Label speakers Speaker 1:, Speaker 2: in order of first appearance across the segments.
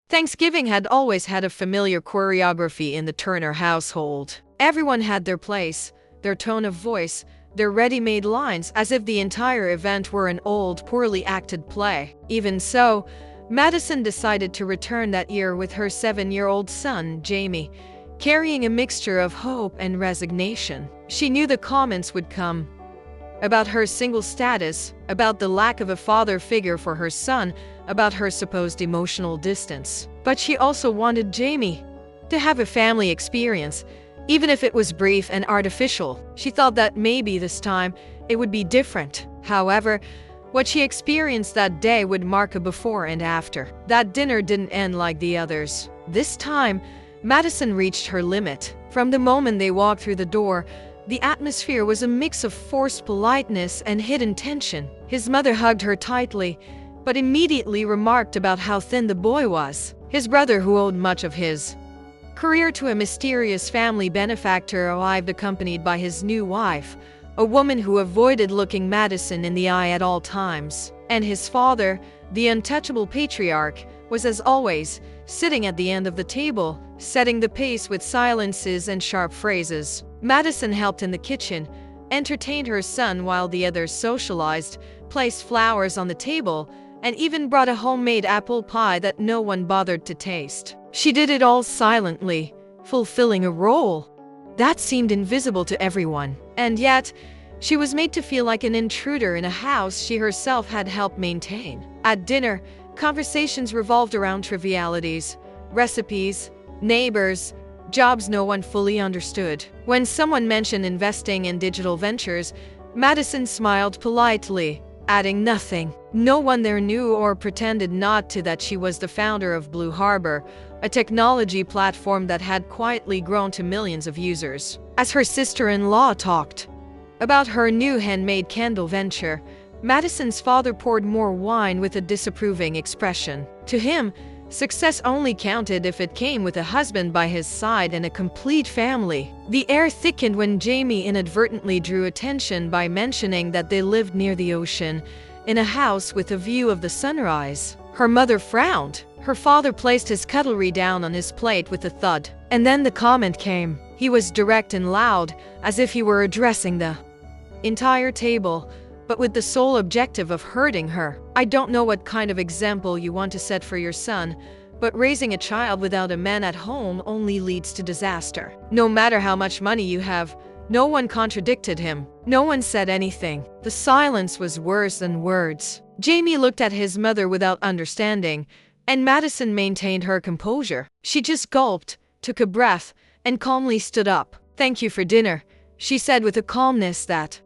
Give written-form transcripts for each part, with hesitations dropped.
Speaker 1: Thanksgiving had always had a familiar choreography in the Turner household. Everyone had their place, their tone of voice, their ready-made lines, as if the entire event were an old, poorly acted play. Even so, Madison decided to return that year with her 7-year-old son, Jamie, carrying a mixture of hope and resignation. She knew the comments would come about her single status, about the lack of a father figure for her son, about her supposed emotional distance. But she also wanted Jamie to have a family experience, even if it was brief and artificial. She thought that maybe this time it would be different. However, what she experienced that day would mark a before and after. That dinner didn't end like the others. This time, Madison reached her limit. From the moment they walked through the door, the atmosphere was a mix of forced politeness and hidden tension. His mother hugged her tightly, but immediately remarked about how thin the boy was. His brother, who owed much of his career to a mysterious family benefactor, arrived accompanied by his new wife, a woman who avoided looking Madison in the eye at all times. And his father, the untouchable patriarch, was, as always, sitting at the end of the table, setting the pace with silences and sharp phrases. Madison helped in the kitchen, entertained her son while the others socialized, placed flowers on the table, and even brought a homemade apple pie that no one bothered to taste. She did it all silently, fulfilling a role that seemed invisible to everyone. And yet, she was made to feel like an intruder in a house she herself had helped maintain. At dinner, conversations revolved around trivialities, recipes, neighbors, jobs no one fully understood. When someone mentioned investing in digital ventures, Madison smiled politely, adding nothing. No one there knew or pretended not to that she was the founder of Blue Harbor, a technology platform that had quietly grown to millions of users. As her sister-in-law talked about her new handmade candle venture, Madison's father poured more wine with a disapproving expression. To him, success only counted if it came with a husband by his side and a complete family. The air thickened when Jamie inadvertently drew attention by mentioning that they lived near the ocean, in a house with a view of the sunrise. Her mother frowned. Her father placed his cutlery down on his plate with a thud. And then the comment came. He was direct and loud, as if he were addressing the entire table, but with the sole objective of hurting her. "I don't know what kind of example you want to set for your son, but raising a child without a man at home only leads to disaster. No matter how much money you have." No one contradicted him. No one said anything. The silence was worse than words. Jamie looked at his mother without understanding, and Madison maintained her composure. She just gulped, took a breath, and calmly stood up. "Thank you for dinner," she said with a calmness that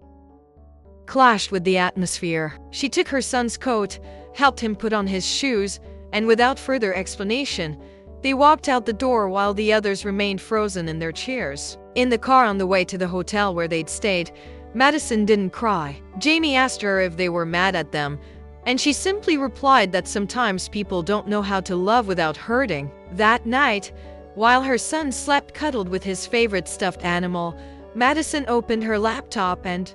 Speaker 1: clashed with the atmosphere. She took her son's coat, helped him put on his shoes, and without further explanation, they walked out the door while the others remained frozen in their chairs. In the car on the way to the hotel where they'd stayed, Madison didn't cry. Jamie asked her if they were mad at them, and she simply replied that sometimes people don't know how to love without hurting. That night, while her son slept cuddled with his favorite stuffed animal, Madison opened her laptop and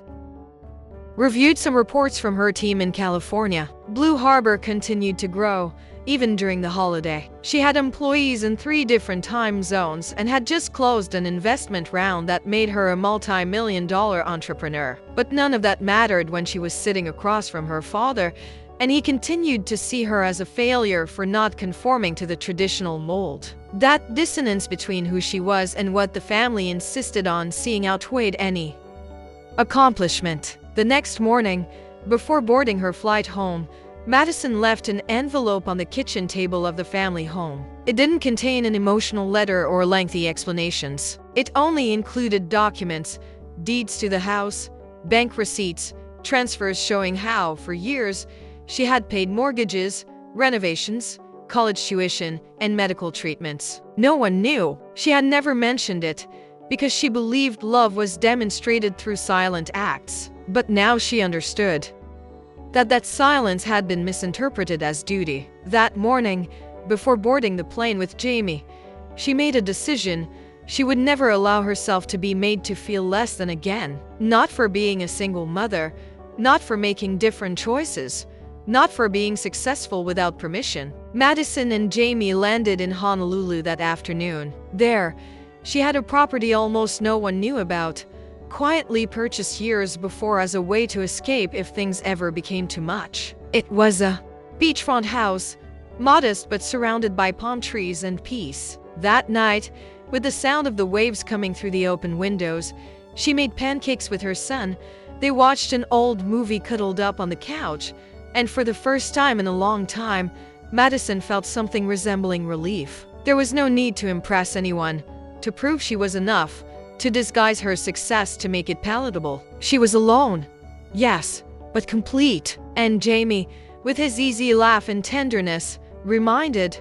Speaker 1: reviewed some reports from her team in California. Blue Harbor continued to grow, even during the holiday. She had employees in 3 different time zones and had just closed an investment round that made her a multi-million-dollar entrepreneur. But none of that mattered when she was sitting across from her father, and he continued to see her as a failure for not conforming to the traditional mold. That dissonance between who she was and what the family insisted on seeing outweighed any accomplishment. The next morning, before boarding her flight home, Madison left an envelope on the kitchen table of the family home. It didn't contain an emotional letter or lengthy explanations. It only included documents, deeds to the house, bank receipts, transfers showing how, for years, she had paid mortgages, renovations, college tuition, and medical treatments. No one knew. She had never mentioned it, because she believed love was demonstrated through silent acts. But now she understood that silence had been misinterpreted as duty. That morning, before boarding the plane with Jamie, she made a decision. She would never allow herself to be made to feel less than again. Not for being a single mother, not for making different choices, not for being successful without permission. Madison and Jamie landed in Honolulu that afternoon. There, she had a property almost no one knew about, quietly purchased years before as a way to escape if things ever became too much. It was a beachfront house, modest but surrounded by palm trees and peace. That night, with the sound of the waves coming through the open windows, she made pancakes with her son. They watched an old movie cuddled up on the couch, and for the first time in a long time, Madison felt something resembling relief. There was no need to impress anyone, to prove she was enough, to disguise her success to make it palatable. She was alone, yes, but complete. And Jamie, with his easy laugh and tenderness, reminded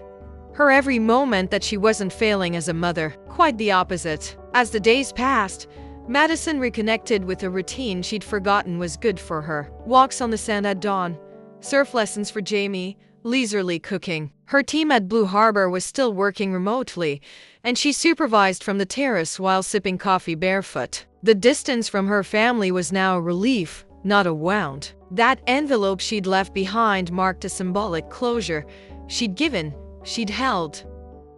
Speaker 1: her every moment that she wasn't failing as a mother. Quite the opposite. As the days passed, Madison reconnected with a routine she'd forgotten was good for her. Walks on the sand at dawn, surf lessons for Jamie, leisurely cooking. Her team at Blue Harbor was still working remotely, and she supervised from the terrace while sipping coffee barefoot. The distance from her family was now a relief, not a wound. That envelope she'd left behind marked a symbolic closure. She'd given, she'd held,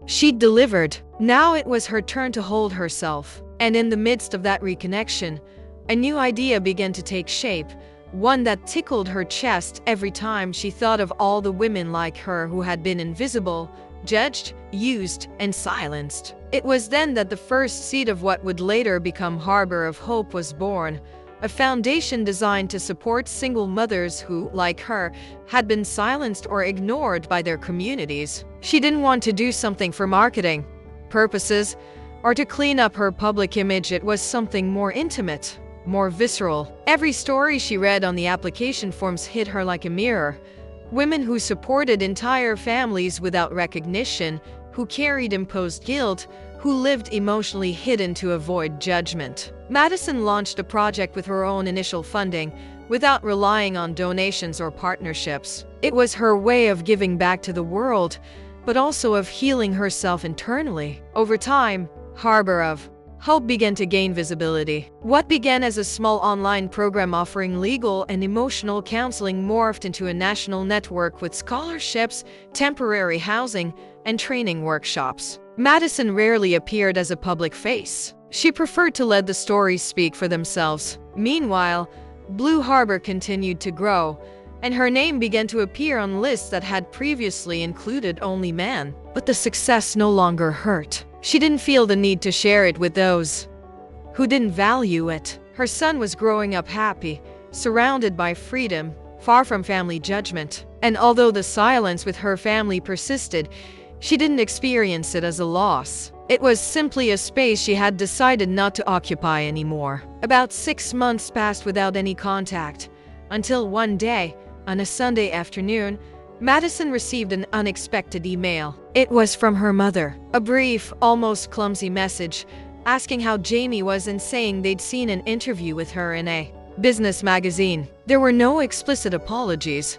Speaker 1: she'd delivered. Now it was her turn to hold herself. And in the midst of that reconnection, a new idea began to take shape, one that tickled her chest every time she thought of all the women like her who had been invisible, judged, used, and silenced. It was then that the first seed of what would later become Harbor of Hope was born, a foundation designed to support single mothers who, like her, had been silenced or ignored by their communities. She didn't want to do something for marketing purposes or to clean up her public image. It was something more intimate, more visceral. Every story she read on the application forms hit her like a mirror. Women who supported entire families without recognition, who carried imposed guilt, who lived emotionally hidden to avoid judgment. Madison launched a project with her own initial funding, without relying on donations or partnerships. It was her way of giving back to the world, but also of healing herself internally. Over time, Harbor of Hope began to gain visibility. What began as a small online program offering legal and emotional counseling morphed into a national network with scholarships, temporary housing, and training workshops. Madison rarely appeared as a public face. She preferred to let the stories speak for themselves. Meanwhile, Blue Harbor continued to grow, and her name began to appear on lists that had previously included only men. But the success no longer hurt. She didn't feel the need to share it with those who didn't value it. Her son was growing up happy, surrounded by freedom, far from family judgment. And although the silence with her family persisted, she didn't experience it as a loss. It was simply a space she had decided not to occupy anymore. About 6 months passed without any contact, until one day, on a Sunday afternoon, Madison received an unexpected email. It was from her mother. A brief, almost clumsy message, asking how Jamie was and saying they'd seen an interview with her in a business magazine. There were no explicit apologies,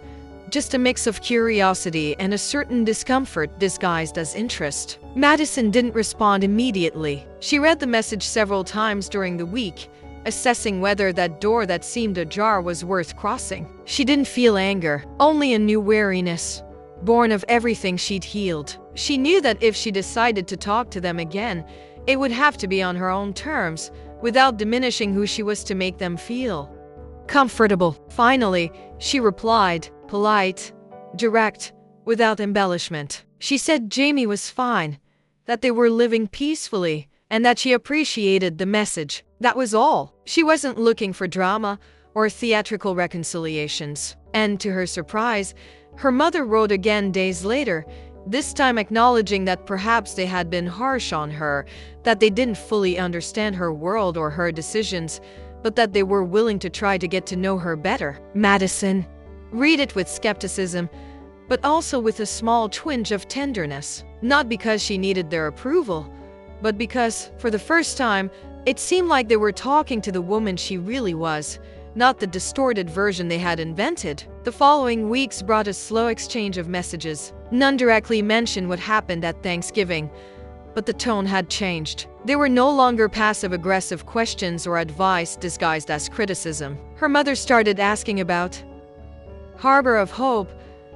Speaker 1: just a mix of curiosity and a certain discomfort disguised as interest. Madison didn't respond immediately. She read the message several times during the week, assessing whether that door that seemed ajar was worth crossing. She didn't feel anger, only a new weariness, born of everything she'd healed. She knew that if she decided to talk to them again, it would have to be on her own terms, without diminishing who she was to make them feel comfortable. Finally, she replied, polite, direct, without embellishment. She said Jamie was fine, that they were living peacefully, and that she appreciated the message. That was all. She wasn't looking for drama or theatrical reconciliations. And to her surprise, her mother wrote again days later, this time acknowledging that perhaps they had been harsh on her, that they didn't fully understand her world or her decisions, but that they were willing to try to get to know her better. Madison read it with skepticism, but also with a small twinge of tenderness. Not because she needed their approval, but because, for the first time, it seemed like they were talking to the woman she really was, not the distorted version they had invented. The following weeks brought a slow exchange of messages. None directly mentioned what happened at Thanksgiving, but the tone had changed. They were no longer passive-aggressive questions or advice disguised as criticism. Her mother started asking about Harbor of Hope.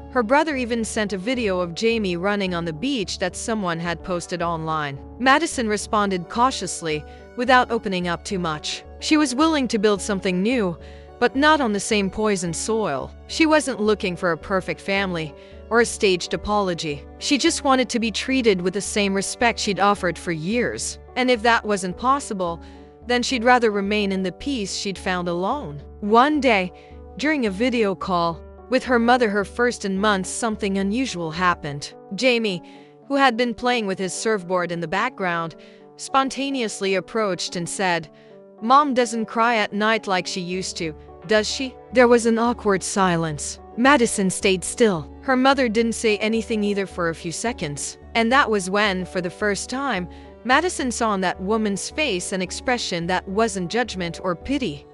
Speaker 1: Her brother even sent a video of Jamie running on the beach that someone had posted online. Madison responded cautiously, without opening up too much. She was willing to build something new, but not on the same poisoned soil. She wasn't looking for a perfect family or a staged apology. She just wanted to be treated with the same respect she'd offered for years. And if that wasn't possible, then she'd rather remain in the peace she'd found alone. One day, during a video call with her mother, her first in months, something unusual happened. Jamie, who had been playing with his surfboard in the background, spontaneously approached and said, "Mom doesn't cry at night like she used to, does she?" There was an awkward silence. Madison stayed still. Her mother didn't say anything either for a few seconds. And that was when, for the first time, Madison saw in that woman's face an expression that wasn't judgment or pity.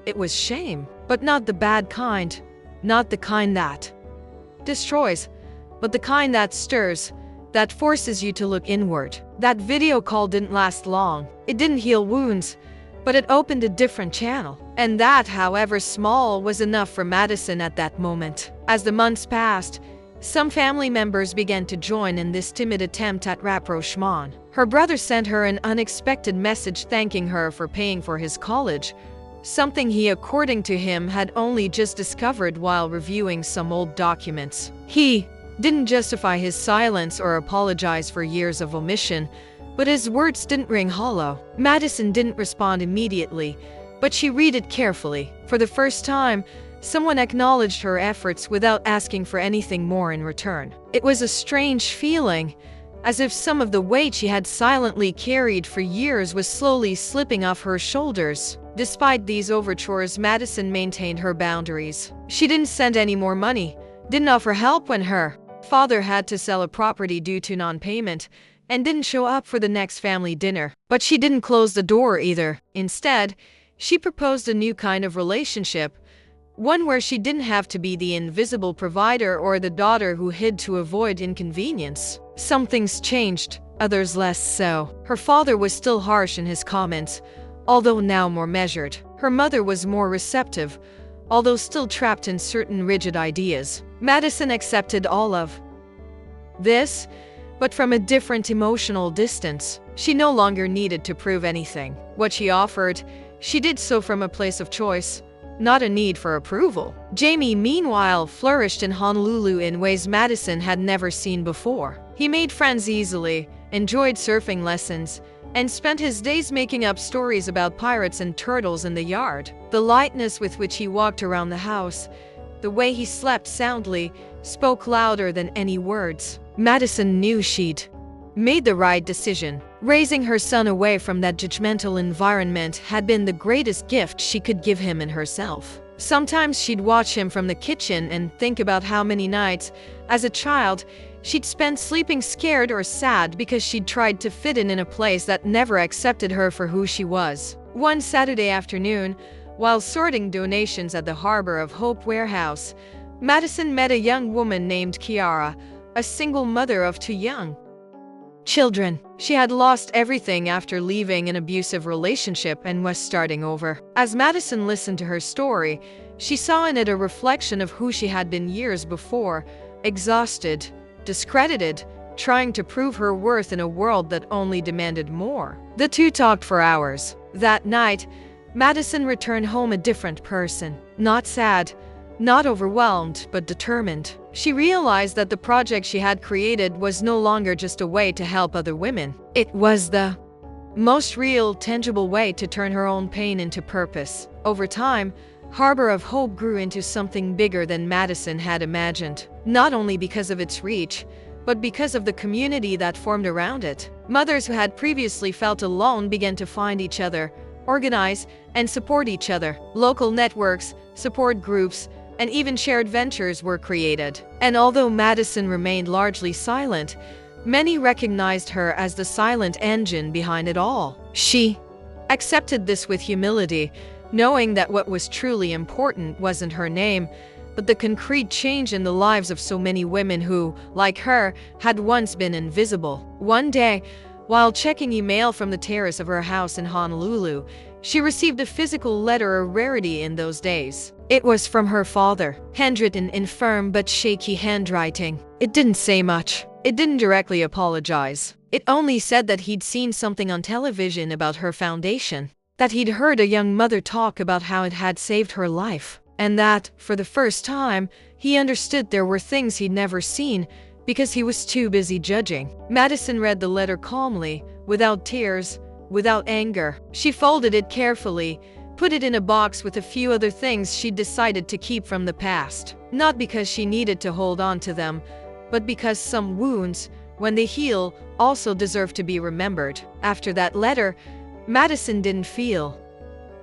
Speaker 1: It was shame, but not the bad kind. Not the kind that destroys, but the kind that stirs, that forces you to look inward. That video call didn't last long. It didn't heal wounds, but it opened a different channel. And that, however small, was enough for Madison at that moment. As the months passed, some family members began to join in this timid attempt at rapprochement. Her brother sent her an unexpected message thanking her for paying for his college, something he, according to him, had only just discovered while reviewing some old documents. He didn't justify his silence or apologize for years of omission, but his words didn't ring hollow. Madison didn't respond immediately, but she read it carefully. For the first time, someone acknowledged her efforts without asking for anything more in return. It was a strange feeling, as if some of the weight she had silently carried for years was slowly slipping off her shoulders. Despite these overtures, Madison maintained her boundaries. She didn't send any more money, didn't offer help when her father had to sell a property due to non-payment, and didn't show up for the next family dinner. But she didn't close the door either. Instead, she proposed a new kind of relationship, one where she didn't have to be the invisible provider or the daughter who hid to avoid inconvenience. Some things changed, others less so. Her father was still harsh in his comments, although now more measured. Her mother was more receptive, although still trapped in certain rigid ideas. Madison accepted all of this, but from a different emotional distance. She no longer needed to prove anything. What she offered, she did so from a place of choice, not a need for approval. Jamie, meanwhile, flourished in Honolulu in ways Madison had never seen before. He made friends easily, enjoyed surfing lessons, and spent his days making up stories about pirates and turtles in the yard. The lightness with which he walked around the house, the way he slept soundly, spoke louder than any words. Madison knew she'd made the right decision. Raising her son away from that judgmental environment had been the greatest gift she could give him and herself. Sometimes she'd watch him from the kitchen and think about how many nights, as a child, she'd spent sleeping scared or sad because she'd tried to fit in a place that never accepted her for who she was. One Saturday afternoon, while sorting donations at the Harbor of Hope warehouse, Madison met a young woman named Kiara, a single mother of 2 young children. She had lost everything after leaving an abusive relationship and was starting over. As Madison listened to her story, she saw in it a reflection of who she had been years before, exhausted, discredited, trying to prove her worth in a world that only demanded more. The two talked for hours. That night, Madison returned home a different person. Not sad, not overwhelmed, but determined. She realized that the project she had created was no longer just a way to help other women. It was the most real, tangible way to turn her own pain into purpose. Over time, Harbor of Hope grew into something bigger than Madison had imagined, not only because of its reach, but because of the community that formed around it. Mothers who had previously felt alone began to find each other, organize, and support each other. Local networks, support groups, and even shared ventures were created. And although Madison remained largely silent, many recognized her as the silent engine behind it all. She accepted this with humility, knowing that what was truly important wasn't her name, but the concrete change in the lives of so many women who, like her, had once been invisible. One day, While checking email from the terrace of her house in Honolulu, she received a physical letter, a rarity in those days. It was from her father, handwritten in firm but shaky handwriting. It didn't say much. It didn't directly apologize. It only said that he'd seen something on television about her foundation, that he'd heard a young mother talk about how it had saved her life, and that, for the first time, he understood there were things he'd never seen because he was too busy judging. Madison read the letter calmly, without tears, without anger. She folded it carefully, put it in a box with a few other things she'd decided to keep from the past. Not because she needed to hold on to them, but because some wounds, when they heal, also deserve to be remembered. After that letter, Madison didn't feel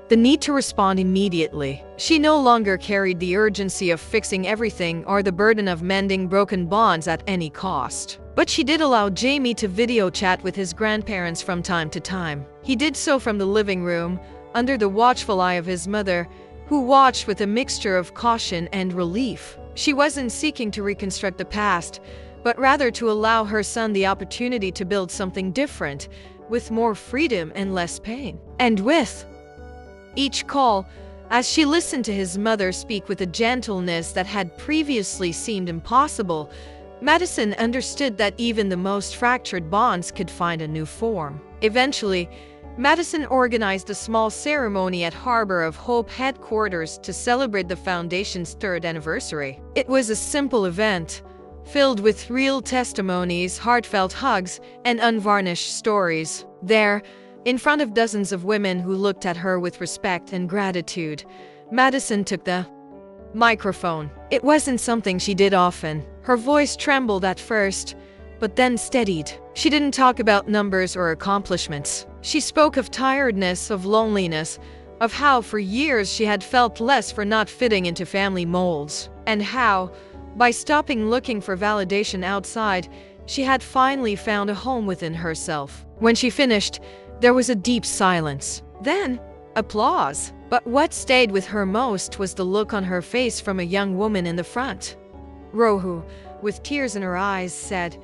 Speaker 1: the need to respond immediately. She no longer carried the urgency of fixing everything or the burden of mending broken bonds at any cost. But she did allow Jamie to video chat with his grandparents from time to time. He did so from the living room, under the watchful eye of his mother, who watched with a mixture of caution and relief. She wasn't seeking to reconstruct the past, but rather to allow her son the opportunity to build something different, with more freedom and less pain. And with each call, as she listened to his mother speak with a gentleness that had previously seemed impossible, Madison understood that even the most fractured bonds could find a new form. Eventually, Madison organized a small ceremony at Harbor of Hope headquarters to celebrate the Foundation's third anniversary. It was a simple event, filled with real testimonies, heartfelt hugs, and unvarnished stories. There, in front of dozens of women who looked at her with respect and gratitude, Madison took the microphone. It wasn't something she did often. Her voice trembled at first, but then steadied. She didn't talk about numbers or accomplishments. She spoke of tiredness, of loneliness, of how for years she had felt less for not fitting into family molds, and how, by stopping looking for validation outside, she had finally found a home within herself. When she finished, there was a deep silence. Then, applause. But what stayed with her most was the look on her face from a young woman in the front row who, with tears in her eyes, said,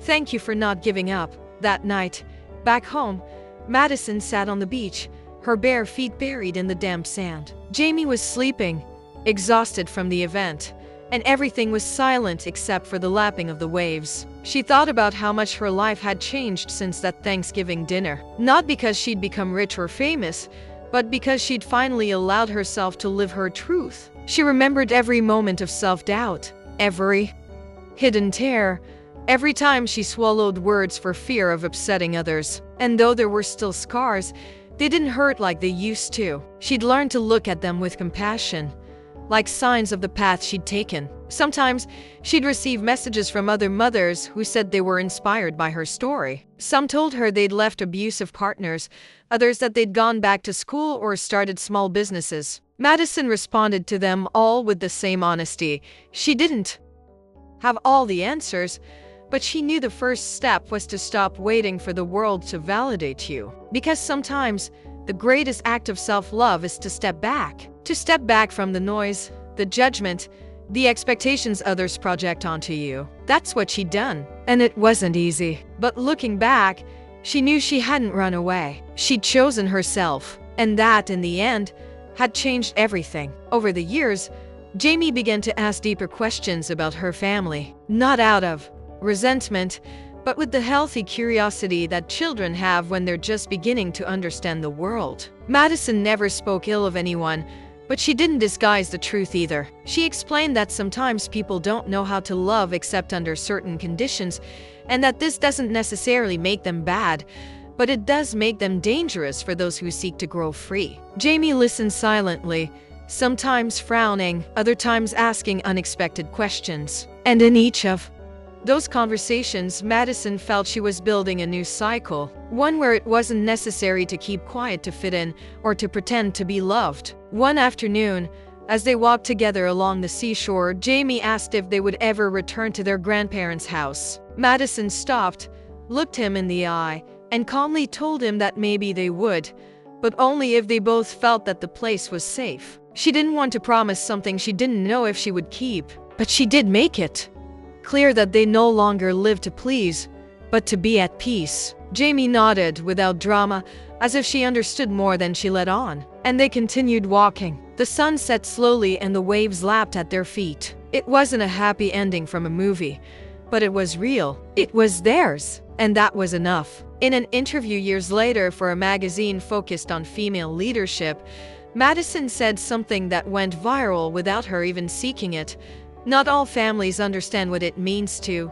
Speaker 1: "Thank you for not giving up." That night, back home, Madison sat on the beach, her bare feet buried in the damp sand. Jamie was sleeping, exhausted from the event, and everything was silent except for the lapping of the waves. She thought about how much her life had changed since that Thanksgiving dinner. Not because she'd become rich or famous, but because she'd finally allowed herself to live her truth. She remembered every moment of self-doubt, every hidden tear, every time she swallowed words for fear of upsetting others. And though there were still scars, they didn't hurt like they used to. She'd learned to look at them with compassion, like signs of the path she'd taken. Sometimes, she'd receive messages from other mothers who said they were inspired by her story. Some told her they'd left abusive partners, others that they'd gone back to school or started small businesses. Madison responded to them all with the same honesty. She didn't have all the answers, but she knew the first step was to stop waiting for the world to validate you. Because sometimes, the greatest act of self-love is to step back. To step back from the noise, the judgment, the expectations others project onto you. That's what she'd done. And it wasn't easy. But looking back, she knew she hadn't run away. She'd chosen herself. And that, in the end, had changed everything. Over the years, Jamie began to ask deeper questions about her family. Not out of resentment, but with the healthy curiosity that children have when they're just beginning to understand the world. Madison never spoke ill of anyone, but she didn't disguise the truth either. She explained that sometimes people don't know how to love except under certain conditions, and that this doesn't necessarily make them bad, but it does make them dangerous for those who seek to grow free. Jamie listened silently, sometimes frowning, other times asking unexpected questions. And in each of those conversations, Madison felt she was building a new cycle, one where it wasn't necessary to keep quiet to fit in or to pretend to be loved. One afternoon, as they walked together along the seashore, Jamie asked if they would ever return to their grandparents' house. Madison stopped, looked him in the eye, and calmly told him that maybe they would, but only if they both felt that the place was safe. She didn't want to promise something she didn't know if she would keep, but she did make it clear that they no longer lived to please, but to be at peace. Jamie nodded without drama, as if she understood more than she let on. And they continued walking. The sun set slowly and the waves lapped at their feet. It wasn't a happy ending from a movie, but it was real. It was theirs. And that was enough. In an interview years later for a magazine focused on female leadership, Madison said something that went viral without her even seeking it. Not all families understand what it means to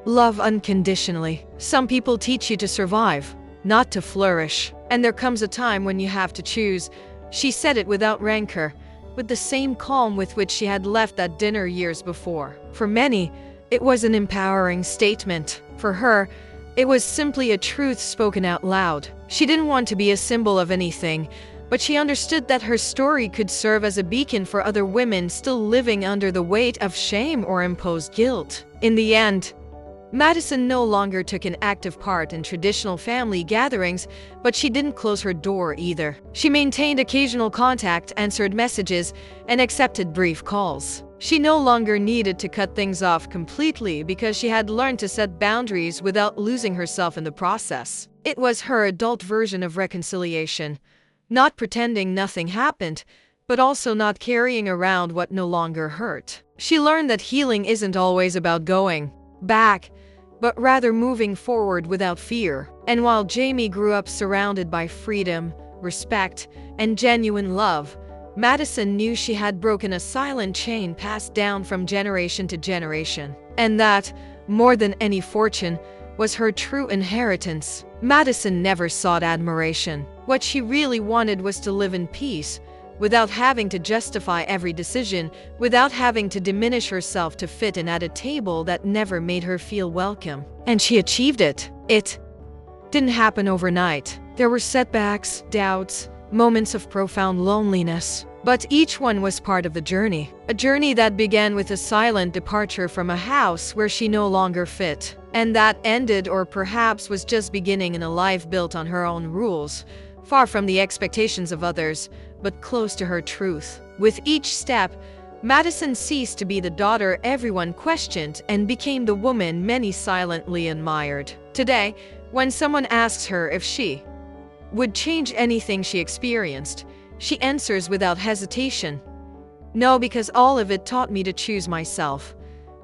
Speaker 1: love unconditionally. Some people teach you to survive, not to flourish. And there comes a time when you have to choose. She said it without rancor, with the same calm with which she had left that dinner years before. For many, it was an empowering statement. For her, it was simply a truth spoken out loud. She didn't want to be a symbol of anything, but she understood that her story could serve as a beacon for other women still living under the weight of shame or imposed guilt. In the end, Madison no longer took an active part in traditional family gatherings, but she didn't close her door either. She maintained occasional contact, answered messages, and accepted brief calls. She no longer needed to cut things off completely because she had learned to set boundaries without losing herself in the process. It was her adult version of reconciliation, not pretending nothing happened, but also not carrying around what no longer hurt. She learned that healing isn't always about going back, but rather moving forward without fear. And while Jamie grew up surrounded by freedom, respect, and genuine love, Madison knew she had broken a silent chain passed down from generation to generation. And that, more than any fortune, was her true inheritance. Madison never sought admiration. What she really wanted was to live in peace, without having to justify every decision, without having to diminish herself to fit in at a table that never made her feel welcome. And she achieved it. It didn't happen overnight. There were setbacks, doubts, moments of profound loneliness. But each one was part of the journey. A journey that began with a silent departure from a house where she no longer fit. And that ended, or perhaps was just beginning, in a life built on her own rules, far from the expectations of others, but close to her truth. With each step, Madison ceased to be the daughter everyone questioned and became the woman many silently admired. Today, when someone asks her if she would change anything she experienced, she answers without hesitation, "No, because all of it taught me to choose myself."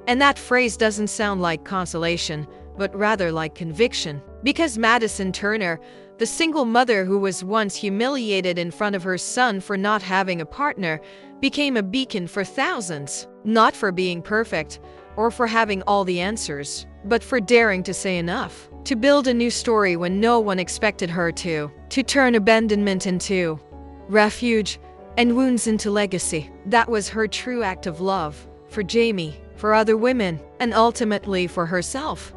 Speaker 1: And that phrase doesn't sound like consolation, but rather like conviction. Because Madison Turner, the single mother who was once humiliated in front of her son for not having a partner, became a beacon for thousands. Not for being perfect, or for having all the answers, but for daring to say enough. To build a new story when no one expected her to. To turn abandonment into refuge and wounds into legacy. That was her true act of love. For Jamie, for other women, and ultimately for herself.